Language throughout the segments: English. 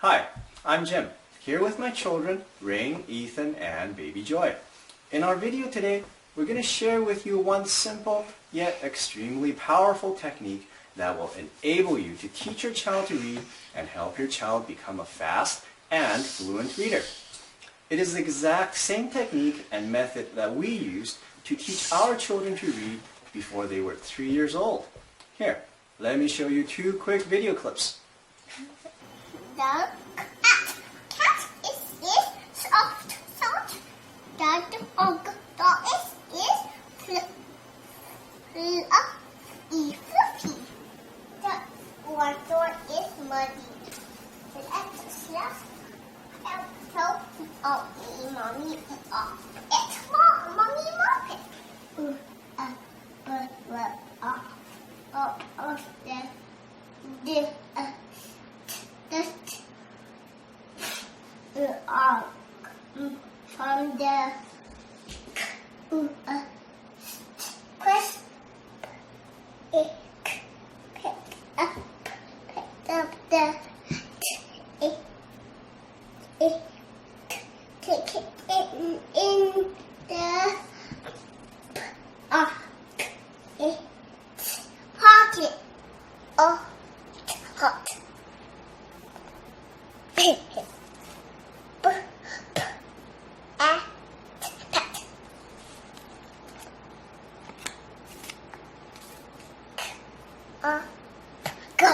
Hi, I'm Jim, here with my children, Rain, Ethan, and baby Joy. In our video today, we're going to share with you one simple yet extremely powerful technique that will enable you to teach your child to read and help your child become a fast and fluent reader. It is the exact same technique and method that we used to teach our children to read before they were 3 years old. Here, let me show you 2 quick video clips. The cat is soft. The dog is fluffy. The water is muddy. Let's just help mommy off. It's mommy mop from the crisp, pick up the take it in the pocket. Oh, hot. Go.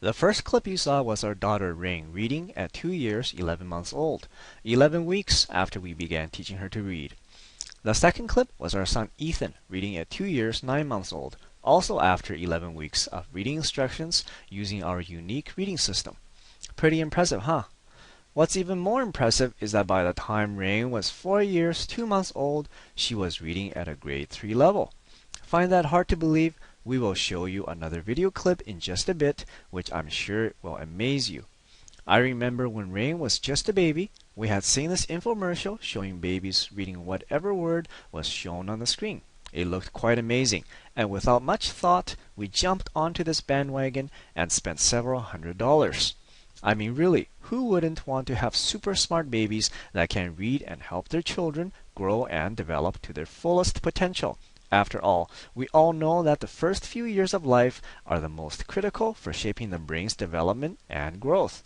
The first clip you saw was our daughter Rain reading at 2 years, 11 months old, 11 weeks after we began teaching her to read. The second clip was our son Ethan reading at 2 years, 9 months old, also after 11 weeks of reading instructions using our unique reading system. Pretty impressive, huh? What's even more impressive is that by the time Rain was 4 years, 2 months old, she was reading at a grade 3 level. Find that hard to believe? We will show you another video clip in just a bit, which I'm sure will amaze you. I remember when Rain was just a baby, we had seen this infomercial showing babies reading whatever word was shown on the screen. It looked quite amazing, and without much thought, we jumped onto this bandwagon and spent several $100s. I mean, really, who wouldn't want to have super smart babies that can read and help their children grow and develop to their fullest potential? After all, we all know that the first few years of life are the most critical for shaping the brain's development and growth.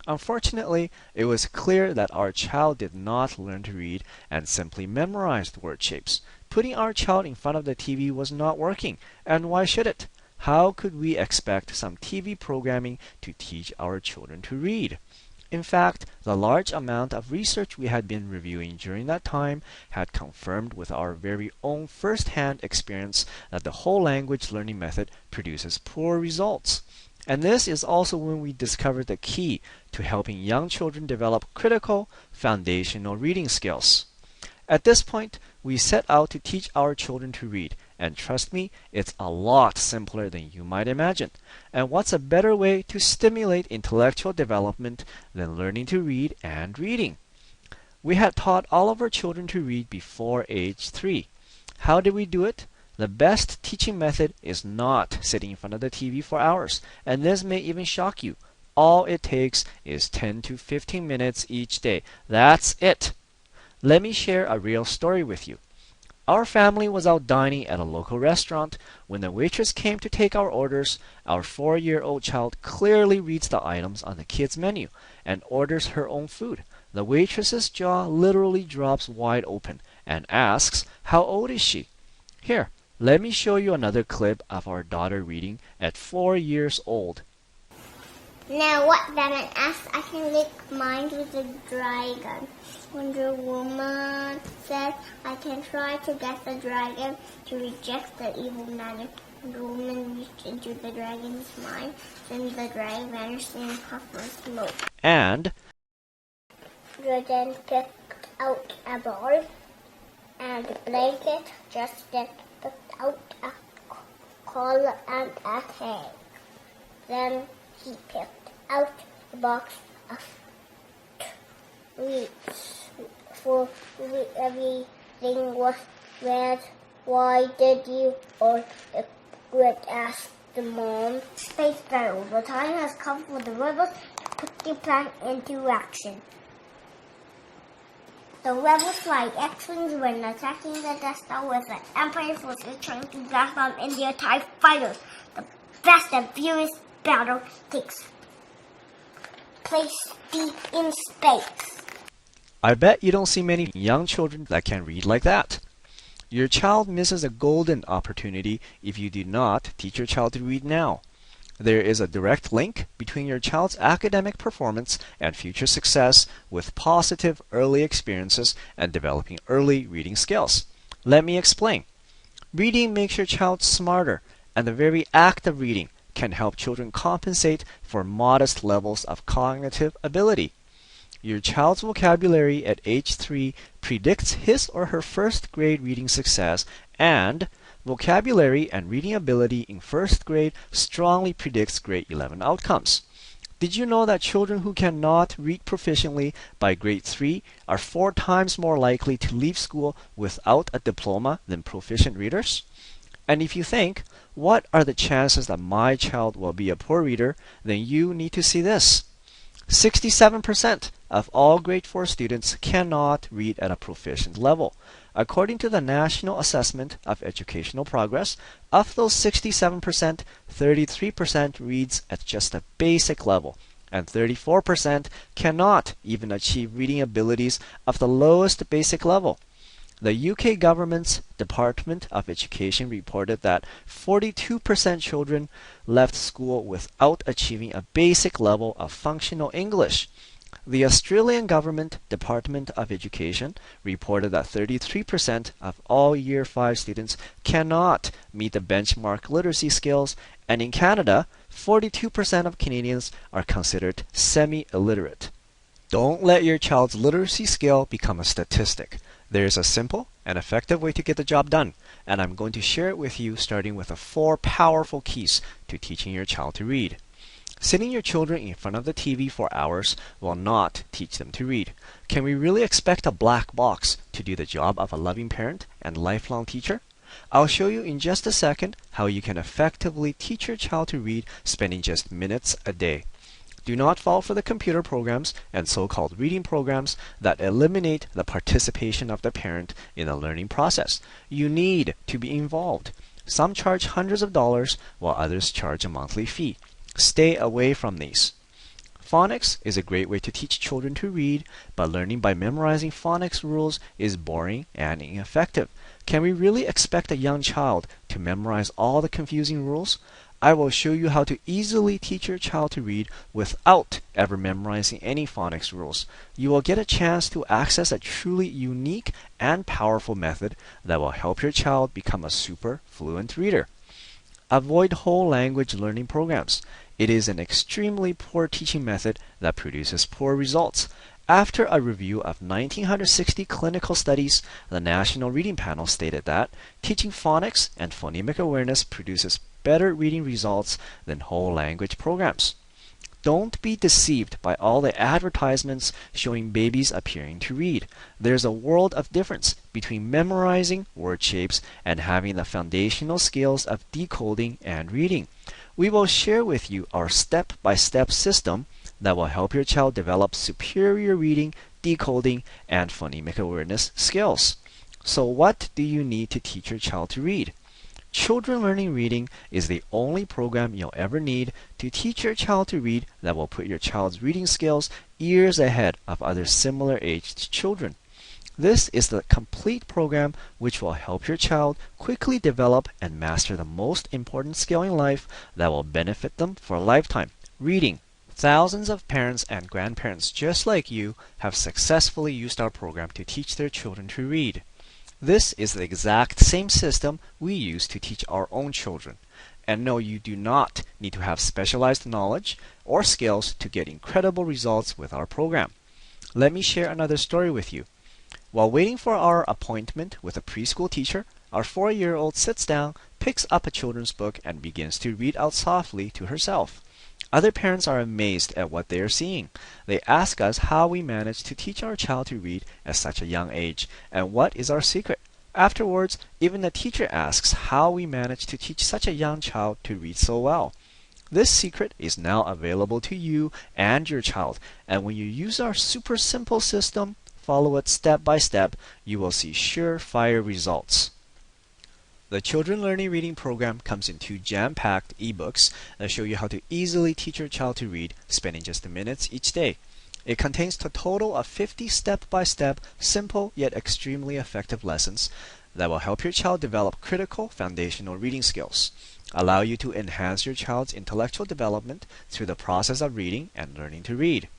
Unfortunately, it was clear that our child did not learn to read and simply memorized word shapes. Putting our child in front of the TV was not working, and why should it? How could we expect some TV programming to teach our children to read? In fact, the large amount of research we had been reviewing during that time had confirmed with our very own first-hand experience that the whole language learning method produces poor results. And this is also when we discovered the key to helping young children develop critical, foundational reading skills. At this point, we set out to teach our children to read, and trust me, it's a lot simpler than you might imagine. And what's a better way to stimulate intellectual development than learning to read and reading? We had taught all of our children to read before age 3. How did we do it? The best teaching method is not sitting in front of the TV for hours, and this may even shock you. All it takes is 10 to 15 minutes each day. That's it. Let me share a real story with you. Our family was out dining at a local restaurant. When the waitress came to take our orders, our 4-year-old child clearly reads the items on the kids' menu and orders her own food. The waitress's jaw literally drops wide open and asks, "How old is she?" Here, let me show you another clip of our daughter reading at 4 years old. Now what Batman asked, I can lick mine with a dragon. Wonder Woman said, I can try to get the dragon to reject the evil magic. Wonder Woman reached into the dragon's mind, then the dragon vanished in a puff of smoke. And Dragon picked out a ball and a blanket, just then picked out a collar and a tag. Then he picked out a box of treats, for everything was red, Why did you or Greg asked the mom. Space Battle. The time has come for the rebels to put their plan into action. The rebels fly X-Wings when attacking the Death Star with the Empire forces trying to blast them in their TIE fighters. The fast and furious battle takes place deep in space. I bet you don't see many young children that can read like that. Your child misses a golden opportunity if you do not teach your child to read now. There is a direct link between your child's academic performance and future success with positive early experiences and developing early reading skills. Let me explain. Reading makes your child smarter, and the very act of reading can help children compensate for modest levels of cognitive ability. Your child's vocabulary at age 3 predicts his or her first grade reading success, and vocabulary and reading ability in first grade strongly predicts grade 11 outcomes. Did you know that children who cannot read proficiently by grade 3 are 4 times more likely to leave school without a diploma than proficient readers? And if you think, what are the chances that my child will be a poor reader, then you need to see this. 67% of all grade 4 students cannot read at a proficient level. According to the National Assessment of Educational Progress, of those 67%, 33% reads at just a basic level, and 34% cannot even achieve reading abilities of the lowest basic level. The UK government's Department of Education reported that 42% children left school without achieving a basic level of functional English. The Australian Government Department of Education reported that 33% of all Year 5 students cannot meet the benchmark literacy skills, and in Canada, 42% of Canadians are considered semi-illiterate. Don't let your child's literacy skill become a statistic. There is a simple and effective way to get the job done, and I'm going to share it with you starting with the 4 powerful keys to teaching your child to read. Sitting your children in front of the TV for hours will not teach them to read. Can we really expect a black box to do the job of a loving parent and lifelong teacher? I'll show you in just a second how you can effectively teach your child to read spending just minutes a day. Do not fall for the computer programs and so-called reading programs that eliminate the participation of the parent in the learning process. You need to be involved. Some charge hundreds of dollars while others charge a monthly fee. Stay away from these. Phonics is a great way to teach children to read, but learning by memorizing phonics rules is boring and ineffective. Can we really expect a young child to memorize all the confusing rules? I will show you how to easily teach your child to read without ever memorizing any phonics rules. You will get a chance to access a truly unique and powerful method that will help your child become a super fluent reader. Avoid whole language learning programs. It is an extremely poor teaching method that produces poor results. After a review of 1960 clinical studies, the National Reading Panel stated that teaching phonics and phonemic awareness produces better reading results than whole language programs. Don't be deceived by all the advertisements showing babies appearing to read. There's a world of difference between memorizing word shapes and having the foundational skills of decoding and reading. We will share with you our step-by-step system that will help your child develop superior reading, decoding, and phonemic awareness skills. So what do you need to teach your child to read? Children Learning Reading is the only program you'll ever need to teach your child to read that will put your child's reading skills years ahead of other similar aged children. This is the complete program which will help your child quickly develop and master the most important skill in life that will benefit them for a lifetime: reading. Thousands of parents and grandparents just like you have successfully used our program to teach their children to read. This is the exact same system we use to teach our own children. And no, you do not need to have specialized knowledge or skills to get incredible results with our program. Let me share another story with you. While waiting for our appointment with a preschool teacher, our 4-year-old sits down, picks up a children's book, and begins to read out softly to herself. Other parents are amazed at what they are seeing. They ask us how we manage to teach our child to read at such a young age, and what is our secret. Afterwards, even the teacher asks how we managed to teach such a young child to read so well. This secret is now available to you and your child, and when you use our super simple system, follow it step by step, you will see surefire results. The Children Learning Reading program comes in 2 jam-packed ebooks that show you how to easily teach your child to read, spending just minutes each day. It contains a total of 50 step-by-step, simple yet extremely effective lessons that will help your child develop critical foundational reading skills, allow you to enhance your child's intellectual development through the process of reading and learning to read.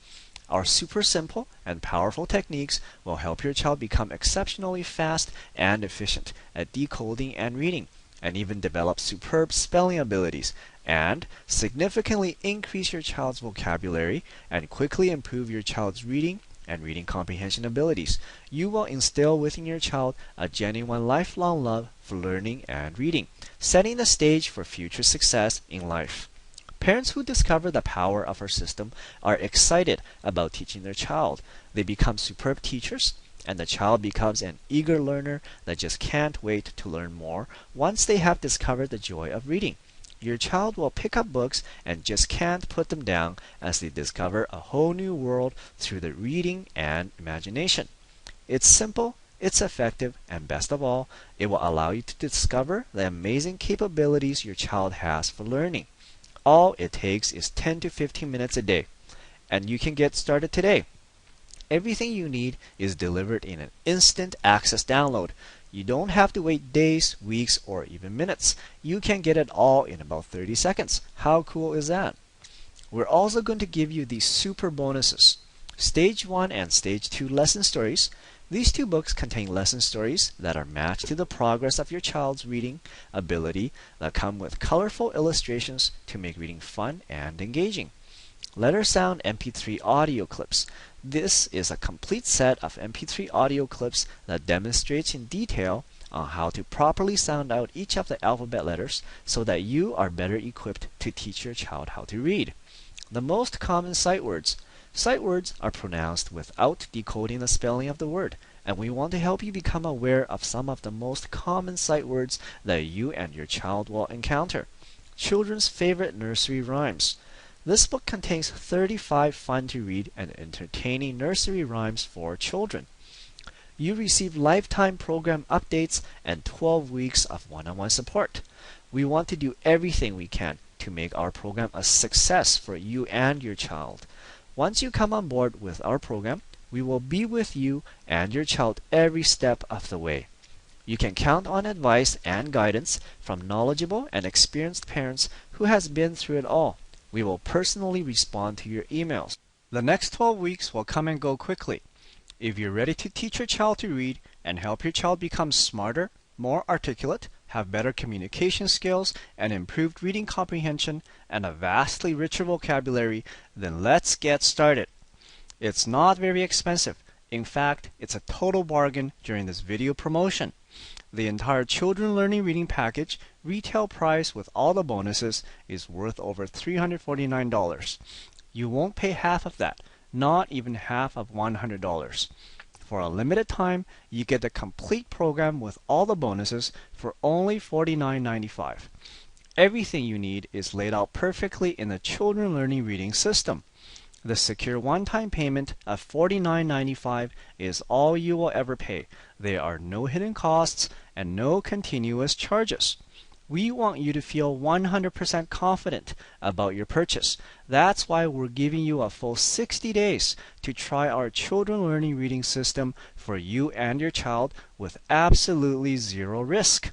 Our super simple and powerful techniques will help your child become exceptionally fast and efficient at decoding and reading, and even develop superb spelling abilities, and significantly increase your child's vocabulary and quickly improve your child's reading and reading comprehension abilities. You will instill within your child a genuine lifelong love for learning and reading, setting the stage for future success in life. Parents who discover the power of our system are excited about teaching their child. They become superb teachers, and the child becomes an eager learner that just can't wait to learn more once they have discovered the joy of reading. Your child will pick up books and just can't put them down as they discover a whole new world through the reading and imagination. It's simple, it's effective, and best of all, it will allow you to discover the amazing capabilities your child has for learning. All it takes is 10 to 15 minutes a day, and you can get started today. Everything you need is delivered in an instant access download. You don't have to wait days, weeks, or even minutes. You can get it all in about 30 seconds. How cool is that? We're also going to give you these super bonuses. Stage 1 and Stage 2 lesson stories. These 2 books contain lesson stories that are matched to the progress of your child's reading ability that come with colorful illustrations to make reading fun and engaging. Letter Sound MP3 audio clips. This is a complete set of MP3 audio clips that demonstrates in detail on how to properly sound out each of the alphabet letters so that you are better equipped to teach your child how to read. The most common sight words. Sight words are pronounced without decoding the spelling of the word, and we want to help you become aware of some of the most common sight words that you and your child will encounter. Children's favorite nursery rhymes. This book contains 35 fun-to-read and entertaining nursery rhymes for children. You receive lifetime program updates and 12 weeks of one-on-one support. We want to do everything we can to make our program a success for you and your child. Once you come on board with our program, we will be with you and your child every step of the way. You can count on advice and guidance from knowledgeable and experienced parents who has been through it all. We will personally respond to your emails. The next 12 weeks will come and go quickly. If you're ready to teach your child to read and help your child become smarter, more articulate, have better communication skills, and improved reading comprehension, and a vastly richer vocabulary, then let's get started. It's not very expensive. In fact, it's a total bargain during this video promotion. The entire Children Learning Reading package, retail price with all the bonuses, is worth over $349. You won't pay half of that, not even half of $100. For a limited time, you get the complete program with all the bonuses for only $49.95. Everything you need is laid out perfectly in the Children Learning Reading system. The secure one-time payment of $49.95 is all you will ever pay. There are no hidden costs and no continuous charges. We want you to feel 100% confident about your purchase. That's why we're giving you a full 60 days to try our Children Learning Reading system for you and your child with absolutely zero risk.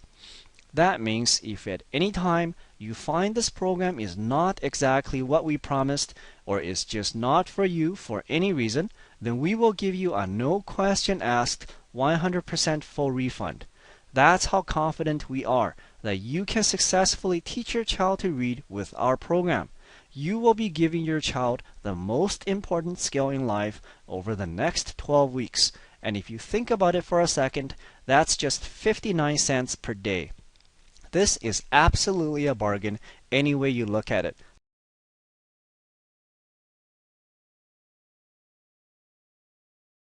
That means if at any time you find this program is not exactly what we promised or is just not for you for any reason, then we will give you a no question asked 100% full refund. That's how confident we are that you can successfully teach your child to read with our program. You will be giving your child the most important skill in life over the next 12 weeks. And if you think about it for a second, that's just 59 cents per day. This is absolutely a bargain any way you look at it.